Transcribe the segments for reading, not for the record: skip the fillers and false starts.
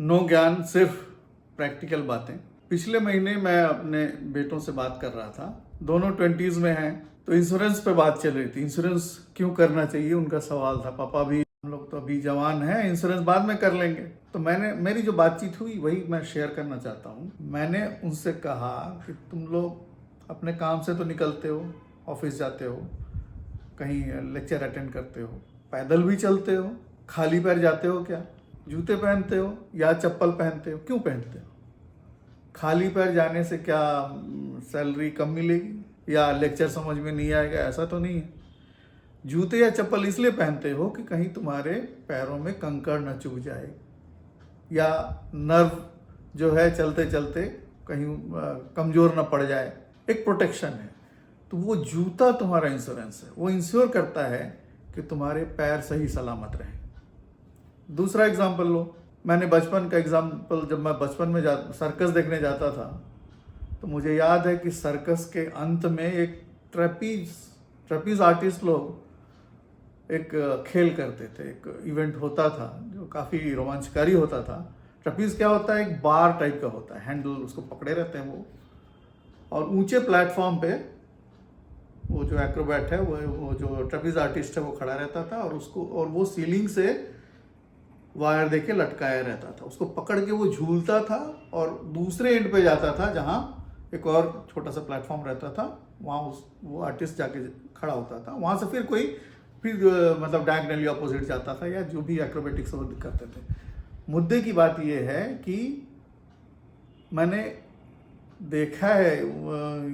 No ज्ञान, सिर्फ practical बातें। पिछले महीने मैं अपने बेटों से बात कर रहा था, दोनों 20s में हैं, तो इंश्योरेंस पे बात चल रही थी। इंश्योरेंस क्यों करना चाहिए उनका सवाल था। पापा भी, हम लोग तो अभी जवान हैं, इंश्योरेंस बाद में कर लेंगे। तो मेरी जो बातचीत हुई वही मैं शेयर करना चाहता हूँ। मैंने उनसे कहा कि तुम लोग अपने काम से तो निकलते हो, ऑफिस जाते हो, कहीं लेक्चर अटेंड करते हो, पैदल भी चलते हो, खाली पैर जाते हो क्या? जूते पहनते हो या चप्पल पहनते हो? क्यों पहनते हो? खाली पैर जाने से क्या सैलरी कम मिलेगी या लेक्चर समझ में नहीं आएगा? ऐसा तो नहीं है। जूते या चप्पल इसलिए पहनते हो कि कहीं तुम्हारे पैरों में कंकड़ न चुभ जाए या नर्व जो है चलते चलते कहीं कमजोर न पड़ जाए, एक प्रोटेक्शन है। तो वो जूता तुम्हारा इंश्योरेंस है, वो इंश्योर करता है कि तुम्हारे पैर सही सलामत रहें। दूसरा एग्जाम्पल लो, मैंने बचपन का एग्जाम्पल, जब मैं बचपन में सर्कस देखने जाता था तो मुझे याद है कि सर्कस के अंत में एक ट्रेपीज आर्टिस्ट लोग एक खेल करते थे, एक इवेंट होता था जो काफ़ी रोमांचकारी होता था। ट्रेपीज क्या होता है? एक बार टाइप का होता है, हैंडल उसको पकड़े रहते हैं वो, और ऊंचे प्लेटफॉर्म पे वो जो एक्रोबैट है, वो जो ट्रेपीज आर्टिस्ट है, वो खड़ा रहता था और वो सीलिंग से वायर देके लटकाया रहता था। उसको पकड़ के वो झूलता था और दूसरे एंड पे जाता था जहाँ एक और छोटा सा प्लेटफॉर्म रहता था, वहाँ वो आर्टिस्ट जाके खड़ा होता था। वहाँ से फिर मतलब डायगनली अपोजिट जाता था या जो भी एक्रोबेटिक्स वो करते थे। मुद्दे की बात ये है कि मैंने देखा है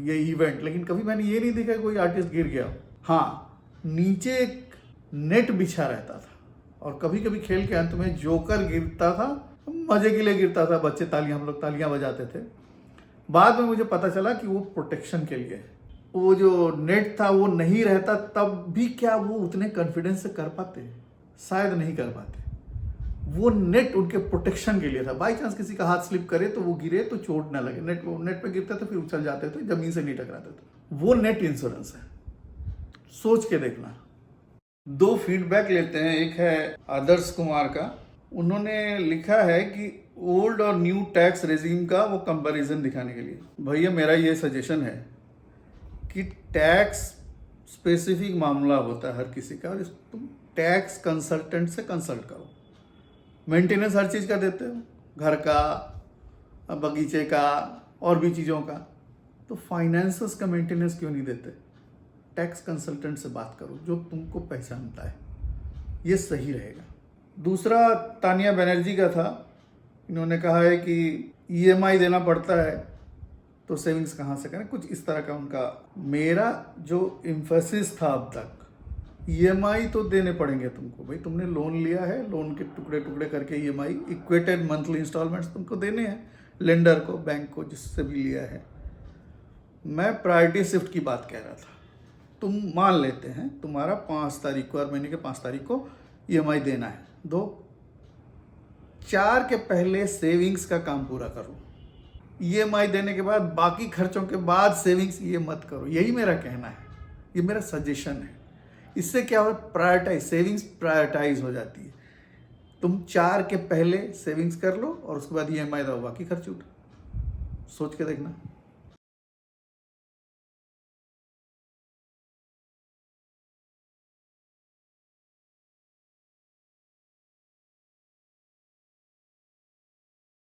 ये इवेंट, लेकिन कभी मैंने ये नहीं देखा कोई आर्टिस्ट गिर गया। हाँ, नीचे एक नेट बिछा रहता था और कभी कभी खेल के अंत में जोकर गिरता था, मजे के लिए गिरता था, बच्चे हम लोग तालियां बजाते थे। बाद में मुझे पता चला कि वो प्रोटेक्शन के लिए, वो जो नेट था वो नहीं रहता तब भी क्या वो उतने कॉन्फिडेंस से कर पाते? शायद नहीं कर पाते। वो नेट उनके प्रोटेक्शन के लिए था। बाई चांस किसी का हाथ स्लिप करे तो वो गिरे तो चोट ना लगे। नेट पे गिरते थे, फिर उछल जाते थे, जमीन से नहीं टकराते थे। वो नेट इंश्योरेंस है, सोच के देखना। दो फीडबैक लेते हैं। एक है आदर्श कुमार का, उन्होंने लिखा है कि ओल्ड और न्यू टैक्स रेजिम का वो कंपैरिजन दिखाने के लिए। भैया मेरा ये सजेशन है कि टैक्स स्पेसिफिक मामला होता है हर किसी का, और तुम टैक्स कंसल्टेंट से कंसल्ट करो। मेंटेनेंस हर चीज़ का देते हो, घर का, बगीचे का और भी चीज़ों का, तो फाइनेंसेस का मेंटेनेंस क्यों नहीं देते? टैक्स कंसल्टेंट से बात करो जो तुमको पहचानता है, ये सही रहेगा। दूसरा तानिया बनर्जी का था, इन्होंने कहा है कि ईएमआई देना पड़ता है तो सेविंग्स कहाँ से करें, कुछ इस तरह का उनका। मेरा जो इम्फेसिस था अब तक, ईएमआई तो देने पड़ेंगे तुमको। भाई तुमने लोन लिया है, लोन के टुकड़े टुकड़े करके ईएमआई, इक्वेटेड मंथली इंस्टॉलमेंट्स तुमको देने हैं, लेंडर को, बैंक को, जिससे भी लिया है। मैं प्रायोरिटी शिफ्ट की बात कह रहा था। तुम मान लेते हैं तुम्हारा 5 तारीख को, हर महीने के 5 तारीख को ईएमआई देना है, दो। 4 के पहले सेविंग्स का काम पूरा करो। ईएमआई देने के बाद बाकी खर्चों के बाद सेविंग्स ये मत करो। यही मेरा कहना है, ये मेरा सजेशन है। इससे क्या हो, सेविंग्स प्रायोरिटाइज हो जाती है। तुम 4 के पहले सेविंग्स कर लो और उसके बाद ईएमआई दो, बाकी खर्च उठो। सोच के देखना।